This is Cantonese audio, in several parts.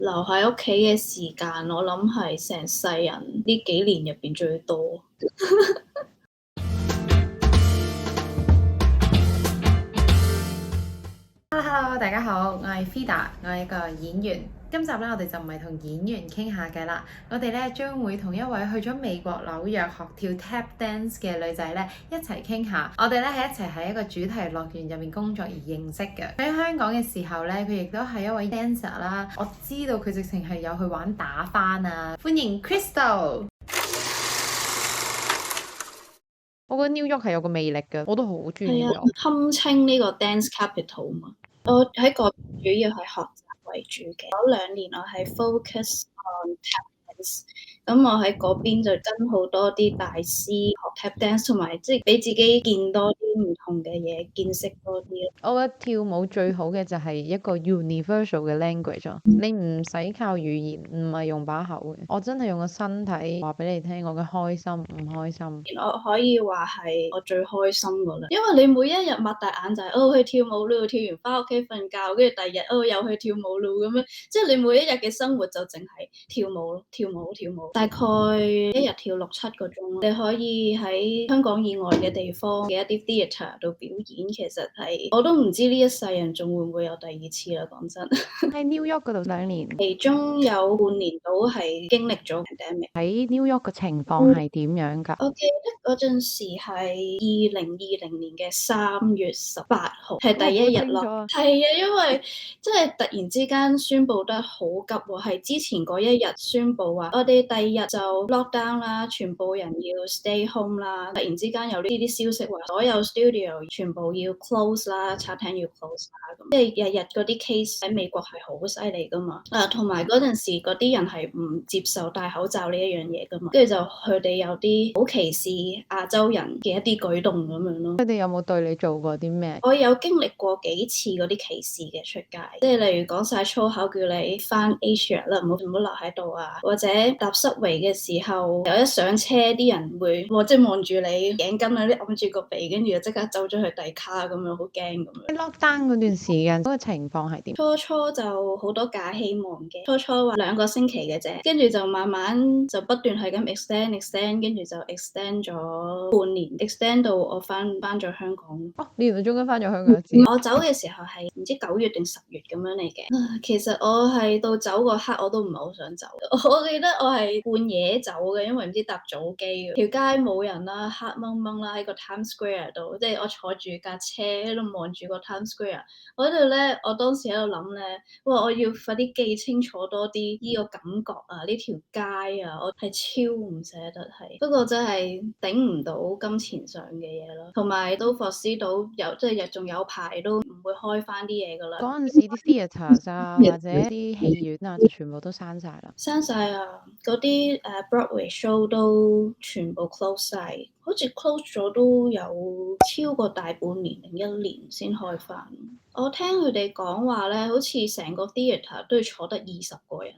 留喺屋企嘅時間，我諗係成世人呢幾年入邊最多。Hello，大家好，我係 Fida，我係一個演員。今集咧，我哋就唔係同演員傾下偈啦，我哋咧將會同一位去咗美國紐約學跳 tap dance 嘅女仔咧一齊傾下。我哋咧係一齊喺一個主題樂園入面工作而認識嘅。喺香港嘅時候咧，佢亦都係一位 dancer 啦。我知道佢直情係有去玩打返啊！歡迎 Crystal。我覺得 New York 係有個魅力嘅，我都好中意 New York。堪稱呢個 dance capital 嘛。我喺嗰邊主要係學習為主嘅。嗰2年我係 focus on tap dance，咁我喺嗰邊就跟好多啲大師學 tap dance，同埋即係俾自己見多啲唔同嘅嘢，見識多啲。我覺得跳舞最好嘅就係一個 universal 嘅 language 咯，你唔使靠語言，唔係用把口嘅，我真係用個身體話俾你聽我嘅開心唔開心。我可以話係我最開心㗎啦，因為你每一日擘大眼就係去跳舞咯，跳完翻屋企瞓覺，跟住第二日又去跳舞咯咁樣，即係你每一日嘅生活就淨係跳舞咯，跳舞，大概一日跳6-7個鐘。你可以喺香港以外嘅地方嘅一啲 theatre 度表演，其實係我都唔知呢一世人仲會唔會有第二次啦，講真。喺 New York 嗰度2年，其中有半年到係經歷咗 pandemic。喺 New York 嘅情況係點樣㗎？我記得嗰陣時係2020年嘅3月18號，係第一日咯。係啊，因為即係突然之間宣佈得好急喎，係之前嗰一日宣佈話，我哋第二日就 lock down 啦，全部人要 stay home 啦。突然之間有呢啲消息話，所有 studio 全部要 close 啦，餐廳要 close 啦，咁即係日日嗰啲 case 喺美國係好犀利噶嘛。同埋嗰陣時嗰啲人係唔接受戴口罩呢一樣嘢噶嘛，跟住就佢哋有啲好歧視亞洲人嘅一啲舉動咁樣咯。佢哋有冇對你做過啲咩？我有經歷過幾次嗰啲歧視嘅出街，即係例如講晒粗口叫你返 Asia 啦，唔好留喺度啊，或者搭 subway 嘅時候，有一上車啲人會即係望住你頸巾嗰啲揞住個鼻，跟住就即刻走咗去遞卡咁樣，好驚咁樣。lockdown 嗰段時間嗰個情況係點？初就好多假希望嘅，初話2個星期嘅啫，跟住就慢慢就不斷係咁 extend，跟住就 extend 咗半年，extend 到我翻咗香港。你原來中間翻咗香港一次。我走嘅時候係唔知9月定10月咁樣嚟嘅。其實我係到走嗰刻我都唔係好想走。我記得我係半夜走嘅，因為唔知搭早機，條街冇人啦，黑掹掹啦，喺個 Times Square 度，即係我坐住架車喺度望住個 Times Square。我喺度咧，我當時喺度諗咧，哇！我要快啲記清楚多啲呢個感覺啊，呢條街啊，我係超唔捨得係。不過真係頂唔到金錢上嘅嘢咯，同埋都霍斯島有即係仲有排都唔會開翻啲嘢噶啦。嗰陣時啲 theatre 啊，或者啲戲院啊，就全部都閂晒啦。閂晒啊！嗰啲Broadway show 都全部 close 晒，好似 close 咗都有超過大半年定1年先開翻。我聽佢哋講話咧，好似成個 theatre 都要坐得20個人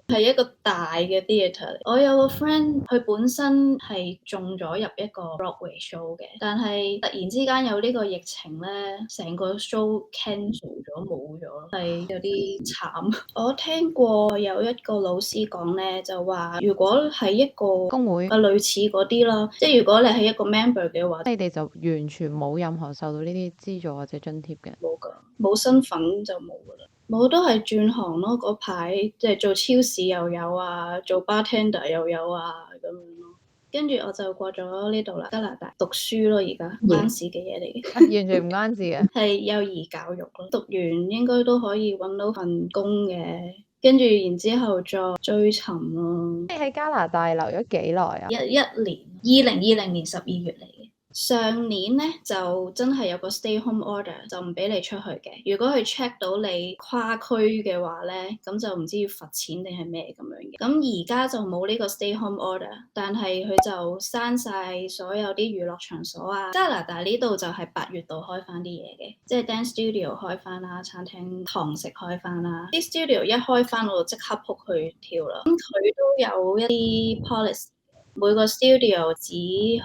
咁樣，係一個大嘅 theatre。我有個 friend，佢本身係中咗入一個 Broadway show 嘅，但係突然之間有呢個疫情咧，成個 show cancel 咗冇咗，係有啲慘。我聽過有一個老師講咧，就話如果係一個工會類似嗰啲啦，即係如果你係一個 member 嘅話，你哋就完全冇任何受到呢啲資助或者津貼嘅。冇㗎，冇身份就冇㗎啦。我都係轉行咯，嗰排即係做超市又有啊，做 bartender 又有啊咁樣咯。跟住我就過咗呢度啦，加拿大讀書咯，而家唔關事嘅嘢嚟嘅，完全唔關事嘅。係幼兒教育咯。讀完應該都可以揾到份工嘅，跟住然之後再追尋咯。你喺加拿大留咗幾耐啊？1年，2020年12月嚟嘅。上年咧就真係有個 stay home order，就唔俾你出去嘅。如果佢 check 到你跨區嘅話咧，咁就唔知要罰錢定係咩咁樣嘅。咁而家就冇呢個 stay home order，但係佢就閂晒所有啲娛樂場所啊。加拿大呢度就係8月度開翻啲嘢嘅，即係 dance studio 開翻啦，餐廳堂食開翻啦。啲 studio 一開翻我就即刻撲去跳啦。咁佢都有一啲 policy。每個 studio 只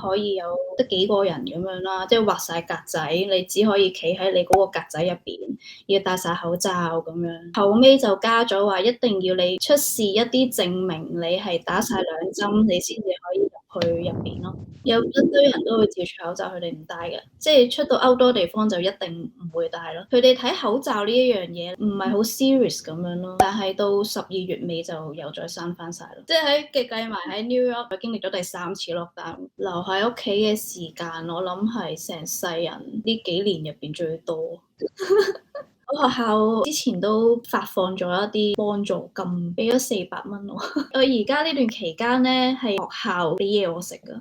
可以有得幾個人咁樣啦，即係畫晒格仔，你只可以企喺你嗰個格仔入邊，要戴晒口罩咁樣。後尾就加咗話，一定要你出示一啲證明你係打晒2針，你先至可以入去入邊咯。有一堆人都會照除口罩，佢哋唔戴嘅，即係出到outdoor地方就一定唔會戴咯。佢哋睇口罩呢一樣嘢唔係好 serious 咁樣咯，但係到12月尾就又再閂翻晒咯。即係計埋喺 New York 經歷咗第3次 lockdown，留喺屋企嘅時間，我諗係成世人呢幾年入邊最多。我學校之前都發放咗一啲幫助金，俾咗400蚊我。我而家呢段期間咧，係學校俾嘢我食噶。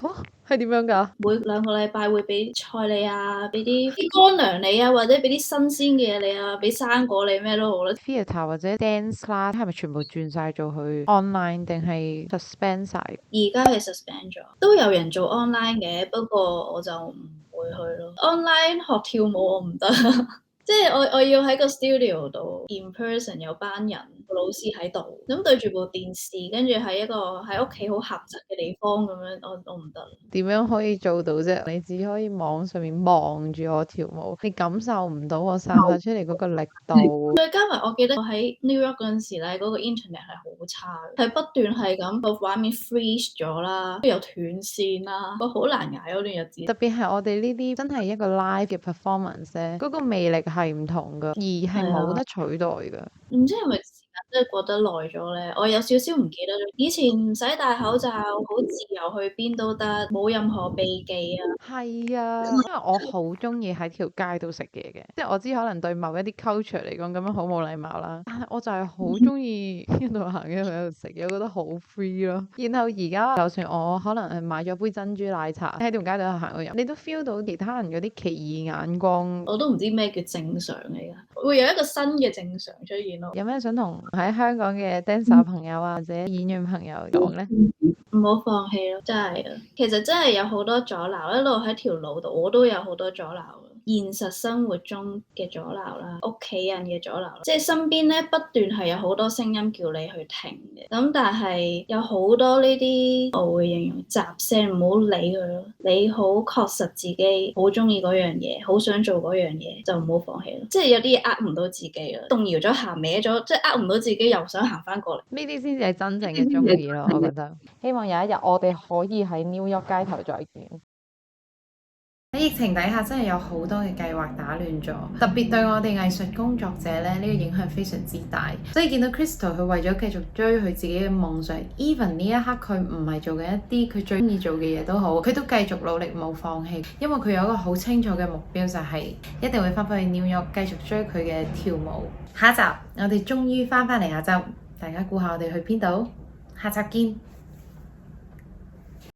係點樣㗎？每2個禮拜會俾菜你啊，俾啲乾糧你啊，或者俾啲新鮮嘅嘢你啊，俾生果你咩都好啦。Theatre 或者 dance class 係咪全部轉晒做去 online 定係 suspend 晒？而家係 suspend 咗，都有人做 online 嘅，不過我就唔會去咯。online 學跳舞我唔得。即係我要喺個 studio 度 in person 有班人，個老師喺度，咁對住部電視，跟住喺一個喺屋企好狹窄嘅地方咁樣，我唔得。點樣可以做到啫？你只可以網上面望住我跳舞，你感受唔到我散發出嚟嗰個力度。再加埋我記得我喺 New York 嗰陣時咧，嗰個 internet 係好差嘅，係不斷係咁個畫面 freeze 咗啦，又斷線啦，我好難捱嗰段日子。特別係我哋呢啲真係一個 live 嘅 performance 咧，嗰個魅力係唔同噶，而係冇得取代噶。唔知係咪時間真係過得耐咗咧？我有少少唔記得咗。以前唔使戴口罩，好自由去邊都得，冇任何避忌啊。係啊，因為我好中意喺條街度食嘢嘅，即係我知可能對某一啲 culture 嚟講咁樣好冇禮貌啦，但係我就係好中意一度行一度喺度食嘢，我覺得好 free 咯。然後而家就算我可能係買咗杯珍珠奶茶喺條街度行去飲，你都 feel 到其他人嗰啲奇異眼光。我都唔知咩叫正常嚟㗎，會有一個新嘅正常出現咯。有咩想同喺香港嘅 dancer 朋友或者演員朋友講呢？唔好放棄咯，真係啊！其實真係有好多阻撓，一路喺條路度，我都有好多阻撓。現實生活中嘅阻撓啦，屋企人嘅阻撓，即係身邊咧不斷係有好多聲音叫你去停嘅。咁但係有好多呢啲，我會形容雜聲，唔好理佢咯。你好確實自己好中意嗰樣嘢，好想做嗰樣嘢，就唔好放棄咯。即係有啲嘢呃唔到自己啦，動搖咗行歪咗，即係呃唔到自己，又想行翻過嚟。呢啲先至係真正嘅中意咯，我覺得。希望有一日我哋可以喺 New York 街頭再見。喺疫情底下真係有好多嘅計劃打亂咗，特別對我哋藝術工作者咧，呢個影響非常之大。所以見到 Crystal 佢為咗繼續追佢自己嘅夢想，even 呢一刻佢唔係做緊一啲佢最中意做嘅嘢都好，佢都繼續努力冇放棄，因為佢有一個好清楚嘅目標，就係一定會翻返去 New York 繼續追佢嘅跳舞。下一集我哋終於翻返嚟亞洲，大家估下我哋去邊度？下集見。